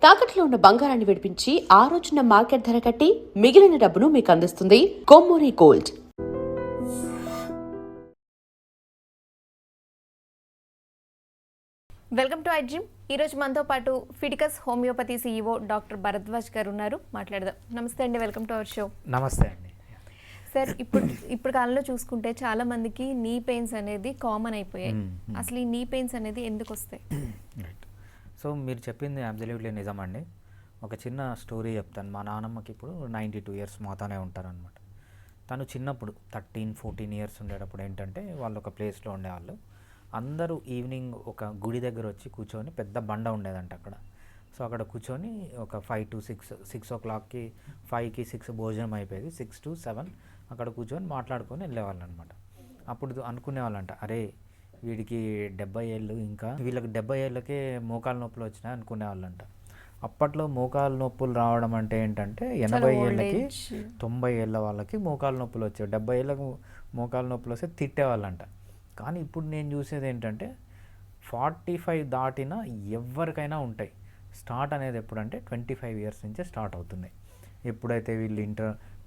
తాకట్లో ఉన్న బంగారాన్ని విడిపించి ఆ రోజున మార్కెట్ ధర కట్టి మిగిలిన డబ్బును మీకు అందిస్తుంది Kommuri gold. Welcome to iDream. ఈరోజు మనతో పాటు Fidicus homeopathy CEO doctor Bharadwaj గారు ఉన్నారు. మాట్లాడదాం. నమస్తే అండి, వెల్కమ్ టు అవర్ షో. నమస్తే అండి సార్, ఇప్పుడు కాలంలో చూసుకుంటే చాలా మందికి నీ పెయిన్స్ అనేది కామన్ అయిపోయాయి. అసలు ఈ నీ పెయిన్స్ అనేది ఎందుకు వస్తాయి? రైట్. సో మీరు చెప్పింది అబ్సల్యూట్లీ నిజమండి. ఒక చిన్న స్టోరీ చెప్తాను. మా నాన్నమ్మకి ఇప్పుడు 92 ఇయర్స్ మాతోనే ఉంటారనమాట. తను చిన్నప్పుడు 13-14 ఇయర్స్ ఉండేటప్పుడు ఏంటంటే వాళ్ళు ఒక ప్లేస్లో ఉండేవాళ్ళు. అందరూ ఈవినింగ్ ఒక గుడి దగ్గర వచ్చి కూర్చొని, పెద్ద బండ ఉండేదంట అక్కడ. సో అక్కడ కూర్చొని ఒక 5 to 6 o'clockకి 5కి 6 భోజనం అయిపోయేది. 6 to 7 అక్కడ కూర్చొని మాట్లాడుకొని వెళ్ళేవాళ్ళు అనమాట. అప్పుడు అనుకునేవాళ్ళంట, అరే వీడికి 70 ఏళ్ళు, ఇంకా వీళ్ళకి 70 ఏళ్ళకే మోకాలు నొప్పులు వచ్చినాయి అనుకునేవాళ్ళంట. అప్పట్లో మోకాలు నొప్పులు రావడం అంటే ఏంటంటే 80 ఏళ్ళకి 90 ఏళ్ళ వాళ్ళకి మోకాలు నొప్పులు వచ్చాయి. 70 ఏళ్ళకు మోకాలు నొప్పులు వస్తే తిట్టేవాళ్ళంట. కానీ ఇప్పుడు నేను చూసేది ఏంటంటే 45 దాటిన ఎవరికైనా ఉంటాయి. స్టార్ట్ అనేది ఎప్పుడంటే 25 ఇయర్స్ నుంచే స్టార్ట్ అవుతుంది. ఎప్పుడైతే వీళ్ళు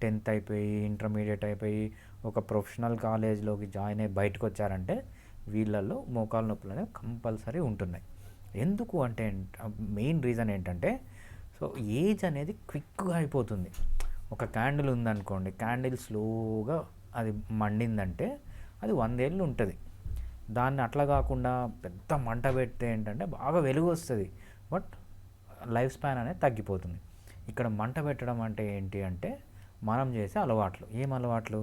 10th అయిపోయి, ఇంటర్మీడియట్ అయిపోయి ఒక ప్రొఫెషనల్ కాలేజ్లోకి జాయిన్ అయ్యి బయటకు వచ్చారంటే వీళ్ళల్లో మోకాలు నొప్పులు అనేవి కంపల్సరీ ఉంటున్నాయి. ఎందుకు అంటే మెయిన్ రీజన్ ఏంటంటే, సో ఏజ్ అనేది క్విక్గా అయిపోతుంది. ఒక క్యాండిల్ ఉందనుకోండి, క్యాండిల్ స్లోగా అది మండిందంటే అది 100 ఏళ్ళు ఉంటుంది. దాన్ని అట్లా కాకుండా పెద్ద మంట పెడితే ఏంటంటే బాగా వెలుగు వస్తుంది, బట్ లైఫ్ స్పాన్ అనేది తగ్గిపోతుంది. ఇక్కడ మంట పెట్టడం అంటే ఏంటి అంటే మనం చేసే అలవాట్లు. ఏం అలవాట్లు?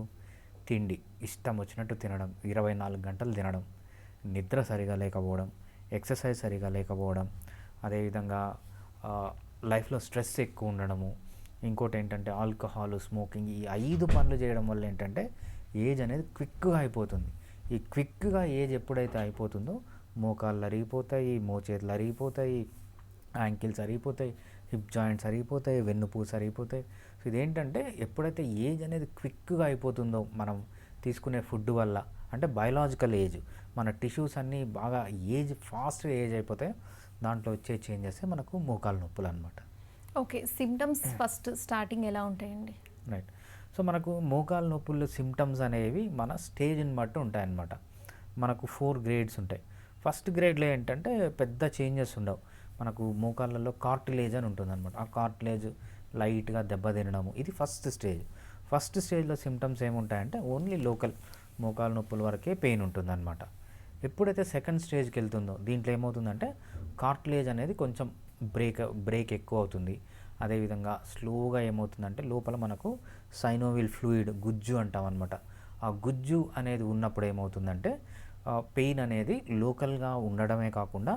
తిండి ఇష్టం వచ్చినట్టు తినడం, 24 గంటలు తినడం, నిద్ర సరిగా లేకపోవడం, ఎక్సర్సైజ్ సరిగా లేకపోవడం, అదేవిధంగా లైఫ్లో స్ట్రెస్ ఎక్కువ ఉండడము, ఇంకోటి ఏంటంటే ఆల్కహాల్, స్మోకింగ్. ఈ 5 పనులు చేయడం వల్ల ఏంటంటే ఏజ్ అనేది క్విక్గా అయిపోతుంది. ఈ క్విక్గా ఏజ్ ఎప్పుడైతే అయిపోతుందో మోకాళ్ళు అరిగిపోతాయి, మోచేతులు అరిగిపోతాయి, యాంకిల్స్ అరిగిపోతాయి, హిప్ జాయింట్స్ అరిగిపోతాయి, వెన్నుపూస అరిగిపోతాయి. సో ఇదేంటంటే ఎప్పుడైతే ఏజ్ అనేది క్విక్గా అయిపోతుందో మనం తీసుకునే ఫుడ్ వల్ల, అంటే బయలాజికల్ ఏజ్, మన టిష్యూస్ అన్నీ బాగా ఫాస్ట్గా ఏజ్ అయిపోతాయి. దాంట్లో వచ్చే చేంజెస్ మనకు మోకాలు నొప్పులు అనమాట. ఓకే, సిమ్టమ్స్ ఫస్ట్ స్టార్టింగ్ ఎలా ఉంటాయండి? రైట్. సో మనకు మోకాలు నొప్పులు సిమ్టమ్స్ అనేవి మన స్టేజ్ని బట్టి ఉంటాయన్నమాట. మనకు 4 గ్రేడ్స్ ఉంటాయి. ఫస్ట్ గ్రేడ్లో ఏంటంటే పెద్ద చేంజెస్ ఉండవు. మనకు మోకాళ్ళలో కార్టిలేజ్ అని ఉంటుందన్నమాట. ఆ కార్టిలేజ్ లైట్గా దెబ్బతినడము, ఇది ఫస్ట్ స్టేజ్. ఫస్ట్ స్టేజ్లో సిమ్టమ్స్ ఏముంటాయంటే ఓన్లీ లోకల్ మోకాలు నొప్పుల వరకే పెయిన్ ఉంటుందన్నమాట. ఎప్పుడైతే సెకండ్ స్టేజ్కి వెళ్తుందో దీంట్లో ఏమవుతుందంటే కార్టిలేజ్ అనేది కొంచెం బ్రేక్ ఎక్కువ అవుతుంది. అదేవిధంగా స్లోగా ఏమవుతుందంటే లోపల మనకు సైనోవిల్ ఫ్లూయిడ్, గుజ్జు అంటాం అనమాట. ఆ గుజ్జు అనేది ఉన్నప్పుడు ఏమవుతుందంటే పెయిన్ అనేది లోకల్గా ఉండడమే కాకుండా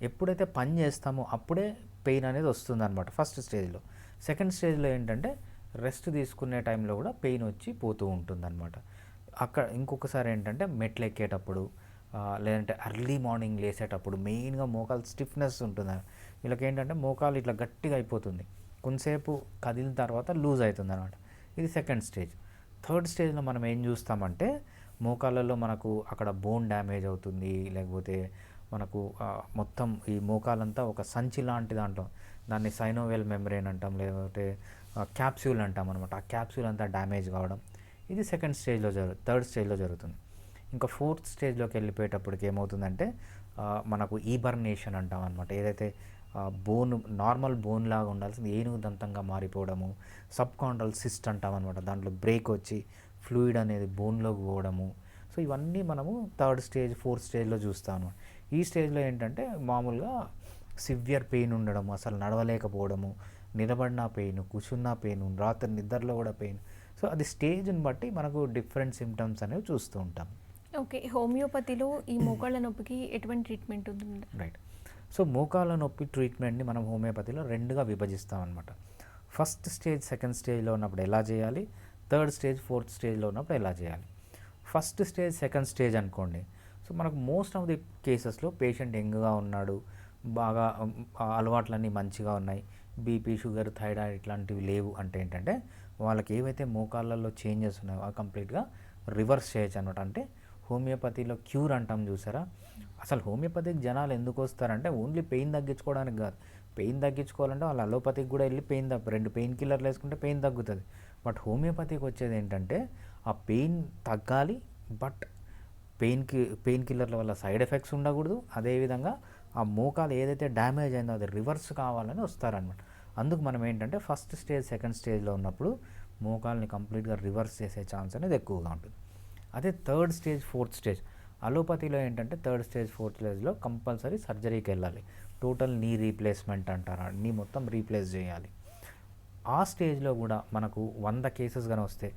ఎప్పుడైతే పని చేస్తామో అప్పుడే పెయిన్ అనేది వస్తుంది అనమాట ఫస్ట్ స్టేజ్లో. సెకండ్ స్టేజ్లో ఏంటంటే రెస్ట్ తీసుకునే టైంలో కూడా పెయిన్ వచ్చి పోతూ ఉంటుందన్నమాట. అక్కడ ఇంకొకసారి ఏంటంటే మెట్లు ఎక్కేటప్పుడు, లేదంటే ఎర్లీ మార్నింగ్ లేసేటప్పుడు మెయిన్గా మోకాలు స్టిఫ్నెస్ ఉంటుంది. వీళ్ళకి ఏంటంటే మోకాలు ఇట్లా గట్టిగా అయిపోతుంది, కొంతసేపు కదిలిన తర్వాత లూజ్ అవుతుంది అనమాట. ఇది సెకండ్ స్టేజ్. థర్డ్ స్టేజ్లో మనం ఏం చూస్తామంటే మోకాళ్ళలో మనకు అక్కడ బోన్ డ్యామేజ్ అవుతుంది, లేకపోతే మనకు మొత్తం ఈ మోకాలంతా ఒక సంచి లాంటి దాంట్లో, దాన్ని సైనోవెల్ మెంబ్రేన్ అంటాం, లేకపోతే క్యాప్సూల్ అంటాం అనమాట. ఆ క్యాప్సూల్ అంతా డ్యామేజ్ కావడం, ఇది సెకండ్ స్టేజ్లో థర్డ్ స్టేజ్లో జరుగుతుంది. ఇంకా ఫోర్త్ స్టేజ్లోకి వెళ్ళిపోయేటప్పటికి ఏమవుతుందంటే మనకు ఈబర్నేషన్ అంటాం అనమాట. ఏదైతే బోన్ నార్మల్ బోన్ లాగా ఉండాల్సింది ఏనుగు దంతంగా మారిపోవడము, సబ్ కాండ్రల్ సిస్ట్ అంటాం అనమాట. దాంట్లో బ్రేక్ వచ్చి ఫ్లూయిడ్ అనేది బోన్లోకి పోవడము. సో ఇవన్నీ మనము థర్డ్ స్టేజ్, ఫోర్త్ స్టేజ్లో చూస్తాము. ఈ స్టేజ్లో ఏంటంటే మామూలుగా సివియర్ పెయిన్ ఉండడం, అసలు నడవలేకపోవడము, నిలబడిన పెయిన్, కూర్చున్న పెయిన్, రాత్రి నిద్రలో కూడా పెయిన్. సో అది స్టేజ్ని బట్టి మనకు డిఫరెంట్ సిమ్టమ్స్ అనేవి చూస్తూ ఉంటాం. ఓకే, హోమియోపతిలో ఈ మోకాళ్ళ నొప్పికి ఎటువంటి ట్రీట్మెంట్ ఉంటుంది? రైట్. సో మోకాళ్ళ నొప్పి ట్రీట్మెంట్ని మనం హోమియోపతిలో 2గా విభజిస్తాం అనమాట. ఫస్ట్ స్టేజ్, సెకండ్ స్టేజ్లో ఉన్నప్పుడు ఎలా చేయాలి, థర్డ్ స్టేజ్, ఫోర్త్ స్టేజ్లో ఉన్నప్పుడు ఎలా చేయాలి. ఫస్ట్ స్టేజ్, సెకండ్ స్టేజ్ అనుకోండి. సో మనకు మోస్ట్ ఆఫ్ ది కేసెస్లో పేషెంట్ యంగ్గా ఉన్నాడు, బాగా అలవాట్లన్నీ మంచిగా ఉన్నాయి, బీపీ, షుగర్, థైరాయిడ్ ఇట్లాంటివి లేవు అంటే ఏంటంటే వాళ్ళకి ఏవైతే మోకాళ్ళల్లో చేంజెస్ ఉన్నాయో అవి కంప్లీట్గా రివర్స్ చేయొచ్చు అనమాట. అంటే హోమియోపతిలో క్యూర్ అంటాం చూసారా, అసలు హోమియోపతికి జనాలు ఎందుకు వస్తారంటే ఓన్లీ పెయిన్ తగ్గించుకోవడానికి కాదు, పెయిన్ తగ్గించుకోవాలంటే వాళ్ళు అలోపతికి కూడా వెళ్ళి రెండు పెయిన్ కిల్లర్లు వేసుకుంటే పెయిన్ తగ్గుతుంది. బట్ హోమియోపతికి వచ్చేది ఏంటంటే ఆ పెయిన్ తగ్గాలి, బట్ పెయిన్ కిల్లర్ల వల్ల సైడ్ ఎఫెక్ట్స్ ఉండకూడదు. అదేవిధంగా ఆ మోకాలు ఏదైతే డ్యామేజ్ అయిందో అది రివర్స్ కావాలని వస్తారనమాట. అందుకు మనం ఏంటంటే ఫస్ట్ స్టేజ్ సెకండ్ స్టేజ్లో ఉన్నప్పుడు మోకాల్ని కంప్లీట్గా రివర్స్ చేసే ఛాన్స్ అనేది ఎక్కువగా ఉంటుంది. అదే థర్డ్ స్టేజ్ ఫోర్త్ స్టేజ్ అలోపతిలో ఏంటంటే థర్డ్ స్టేజ్ ఫోర్త్ స్టేజ్లో కంపల్సరీ సర్జరీకి వెళ్ళాలి. టోటల్ నీ రీప్లేస్మెంట్ అంటారా, నీ మొత్తం రీప్లేస్ చేయాలి. ఆ స్టేజ్లో కూడా మనకు 100 కేసెస్ కానీ వస్తే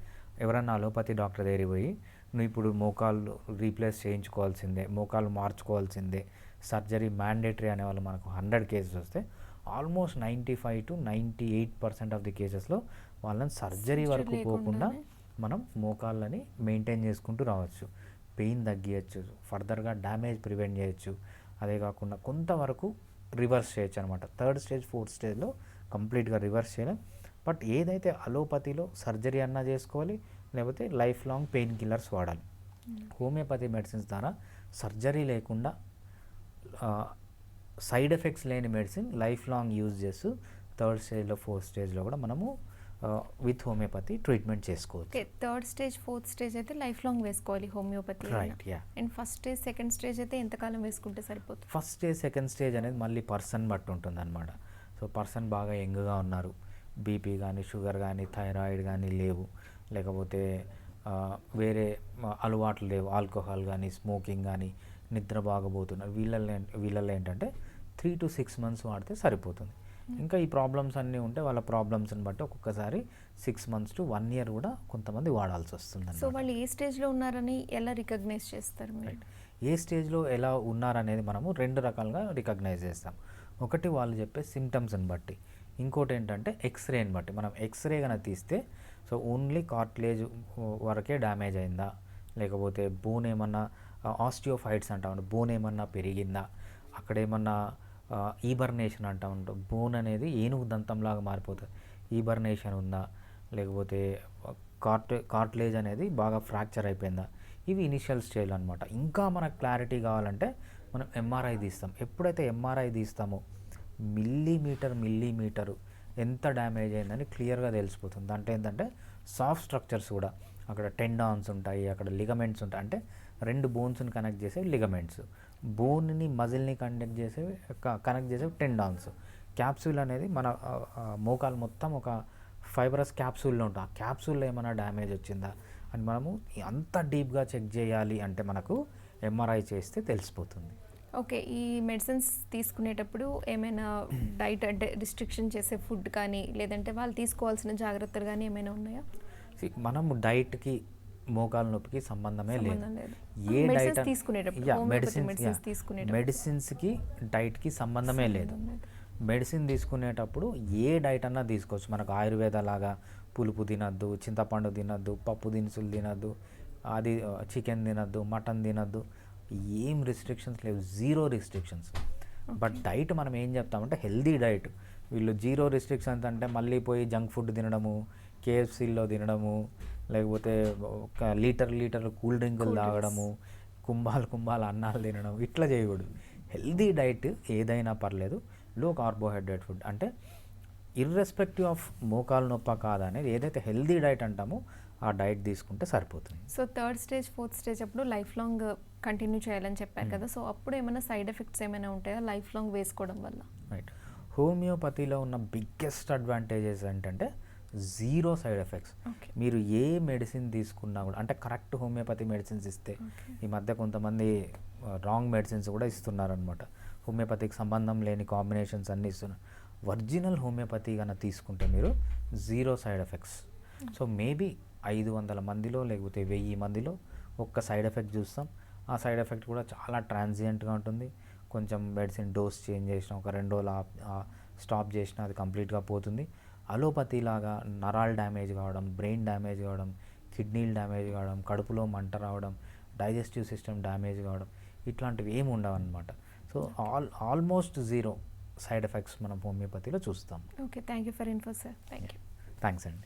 ఎవరన్నా అలోపతి డాక్టర్ దగ్గరికి పోయి నువ్వు ఇప్పుడు మోకాళ్ళు రీప్లేస్ చేయించుకోవాల్సిందే, మోకాళ్ళు మార్చుకోవాల్సిందే, సర్జరీ మ్యాండేటరీ అనేవాళ్ళు మనకు 100 కేసెస్ వస్తే ఆల్మోస్ట్ 95 to 98% ఆఫ్ ది కేసెస్లో వాళ్ళని సర్జరీ వరకు పోకుండా మనం మోకాళ్ళని మెయింటైన్ చేసుకుంటూ రావచ్చు. పెయిన్ తగ్గించచ్చు, ఫర్దర్గా డ్యామేజ్ ప్రివెంట్ చేయొచ్చు. అదే కాకుండా కొంతవరకు రివర్స్ చేయొచ్చు అనమాట. థర్డ్ స్టేజ్ ఫోర్త్ స్టేజ్లో కంప్లీట్గా రివర్స్ చేయలేం. బట్ ఏదైతే అలోపతిలో సర్జరీ అన్నా చేసుకోవాలి, లేకపోతే లైఫ్ లాంగ్ పెయిన్ కిల్లర్స్ వాడాలి. హోమియోపతి మెడిసిన్స్ ద్వారా సర్జరీ లేకుండా సైడ్ ఎఫెక్ట్స్ లేని మెడిసిన్ లైఫ్ లాంగ్ యూజ్ చేస్తూ థర్డ్ స్టేజ్లో ఫోర్త్ స్టేజ్లో కూడా మనము విత్ హోమియోపతి ట్రీట్మెంట్ చేసుకోవచ్చు. Okay, third stage fourth stage అయితే లైఫ్ లాంగ్ వేసుకోవాలి homeopathy. Right, yeah. And first stage second stage అయితే ఎంతకాలం వేసుకుంటే సరిపోతుంది? ఫస్ట్ స్టేజ్ సెకండ్ స్టేజ్ అనేది మళ్ళీ పర్సన్ బట్టి ఉంటుంది అనమాట. సో పర్సన్ బాగా యంగ్గా ఉన్నారు, బీపీ కానీ షుగర్ కానీ థైరాయిడ్ కానీ లేవు, లేకపోతే వేరే అలవాట్లు లేవు, ఆల్కహాల్ కానీ స్మోకింగ్ కానీ, నిద్ర బాగపోతున్నారు, వీళ్ళల్లో ఏంటంటే 3 to 6 months వాడితే సరిపోతుంది. ఇంకా ఈ ప్రాబ్లమ్స్ అన్నీ ఉంటే వాళ్ళ ప్రాబ్లమ్స్ని బట్టి ఒక్కొక్కసారి 6 months to 1 year కూడా కొంతమంది వాడాల్సి వస్తుంది. సో వాళ్ళు ఏ స్టేజ్లో ఉన్నారని ఎలా రికగ్నైజ్ చేస్తారు మీరు? ఏ స్టేజ్లో ఎలా ఉన్నారనేది మనము 2 రకాలుగా రికగ్నైజ్ చేస్తాం. ఒకటి వాళ్ళు చెప్పే సిమ్టమ్స్ని బట్టి, ఇంకోటి ఏంటంటే ఎక్స్రేని బట్టి. మనం ఎక్స్రే కనుక తీస్తే సో ఓన్లీ కార్టిలేజ్ వరకే డ్యామేజ్ అయిందా, లేకపోతే బోన్ ఏమన్నా ఆస్టియోఫైట్స్ అంటాం, బోన్ ఏమన్నా పెరిగిందా, అక్కడ ఏమన్నా ఈబర్నేషన్ అంటా ఉంటాం, బోన్ అనేది ఏనుగు దంతంలాగా మారిపోతుంది, ఈబర్నేషన్ ఉందా, లేకపోతే కార్టిలేజ్ అనేది బాగా ఫ్రాక్చర్ అయిపోయిందా, ఇవి ఇనిషియల్ స్టేజ్ అనమాట. ఇంకా మనకు క్లారిటీ కావాలంటే మనం ఎంఆర్ఐ తీస్తాం. ఎప్పుడైతే ఎంఆర్ఐ తీస్తామో మిల్లీమీటరు ఎంత డ్యామేజ్ అయిందని క్లియర్గా తెలిసిపోతుంది. దాంట్లో ఏంటంటే సాఫ్ట్ స్ట్రక్చర్స్ కూడా, అక్కడ టెండాన్స్ ఉంటాయి, అక్కడ లిగమెంట్స్ ఉంటాయి, అంటే 2 బోన్స్ని కనెక్ట్ చేసేవి లిగమెంట్స్, బోన్ని మజిల్ని కనెక్ట్ చేసేవి టెండాన్స్. క్యాప్సూల్ అనేది మన మోకాలు మొత్తం ఒక ఫైబరస్ క్యాప్సూల్లో ఉంటుంది. ఆ క్యాప్సూల్లో ఏమైనా డ్యామేజ్ వచ్చిందా అని మనము అంత డీప్గా చెక్ చేయాలి అంటే మనకు ఎంఆర్ఐ చేస్తే తెలిసిపోతుంది. ఓకే, ఈ మెడిసిన్స్ తీసుకునేటప్పుడు ఏమైనా డైట్ అంటే రిస్ట్రిక్షన్ చేసే ఫుడ్ కానీ, లేదంటే వాళ్ళు తీసుకోవాల్సిన జాగ్రత్తలు కానీ ఏమైనా ఉన్నాయా? మనము డైట్కి మోకాలు నొప్పికి సంబంధమే లేదు. ఏ డైట్ మెడిసిన్స్కి డైట్కి సంబంధమే లేదు. మెడిసిన్ తీసుకునేటప్పుడు ఏ డైట్ అన్నా తీసుకోవచ్చు. మనకు ఆయుర్వేద లాగా పులుపు తినద్దు, చింతపండు తినద్దు, పప్పు దినుసులు తినద్దు, అది చికెన్ తినద్దు, మటన్ తినద్దు, ఏం రిస్ట్రిక్షన్స్ లేవు, 0 restrictions. బట్ డైట్ మనం ఏం చెప్తామంటే హెల్దీ డైట్. వీళ్ళు 0 restrictions అంటే మళ్ళీ పోయి జంక్ ఫుడ్ తినడము, కేఎఫ్సీలో తినడము, లేకపోతే ఒక లీటర్ కూల్ డ్రింకులు తాగడము, కుంభాలు అన్నాలు తినడం, ఇట్లా చేయకూడదు. హెల్దీ డైట్ ఏదైనా పర్లేదు, లో కార్బోహైడ్రేట్ ఫుడ్, అంటే ఇర్రెస్పెక్టివ్ ఆఫ్ మోకాలు నొప్ప కాదా అనేది ఏదైతే హెల్దీ డైట్ అంటామో ఆ డైట్ తీసుకుంటే సరిపోతుంది. So third stage fourth stage అప్పుడు లైఫ్ లాంగ్ కంటిన్యూ చేయాలని చెప్పారు కదా, సో అప్పుడు ఏమైనా సైడ్ ఎఫెక్ట్స్ ఏమైనా ఉంటాయా లైఫ్ లాంగ్ వేసుకోవడం వల్ల? రైట్, హోమియోపతిలో ఉన్న బిగ్గెస్ట్ అడ్వాంటేజెస్ ఏంటంటే 0 సైడ్ ఎఫెక్ట్స్. మీరు ఏ మెడిసిన్ తీసుకున్నా కూడా, అంటే కరెక్ట్ హోమియోపతి మెడిసిన్స్ ఇస్తే, ఈ మధ్య కొంతమంది రాంగ్ మెడిసిన్స్ కూడా ఇస్తున్నారనమాట, హోమియోపతికి సంబంధం లేని కాంబినేషన్స్ అన్నీ ఇస్తున్నారు. ఒరిజినల్ హోమియోపతి కన్నా తీసుకుంటే మీరు 0 సైడ్ ఎఫెక్ట్స్. సో మేబీ 500 మందిలో లేకపోతే 1000 మందిలో ఒక్క సైడ్ ఎఫెక్ట్ చూస్తాం. ఆ సైడ్ ఎఫెక్ట్ కూడా చాలా ట్రాన్సియంట్గా ఉంటుంది. కొంచెం మెడిసిన్ డోస్ చేంజ్ చేసిన, ఒక 2 రోజులు స్టాప్ చేసినా అది కంప్లీట్గా పోతుంది. అలోపతి లాగా నరాలు డ్యామేజ్ కావడం, బ్రెయిన్ డ్యామేజ్ కావడం, కిడ్నీలు డ్యామేజ్ కావడం, కడుపులో మంట రావడం, డైజెస్టివ్ సిస్టమ్ డ్యామేజ్ కావడం, ఇట్లాంటివి ఏమి ఉండవు అనమాట. సో ఆల్మోస్ట్ 0 సైడ్ ఎఫెక్ట్స్ మనం హోమియోపతిలో చూస్తాం. Okay, thank you for info sir. Thank you. Thanks అండి.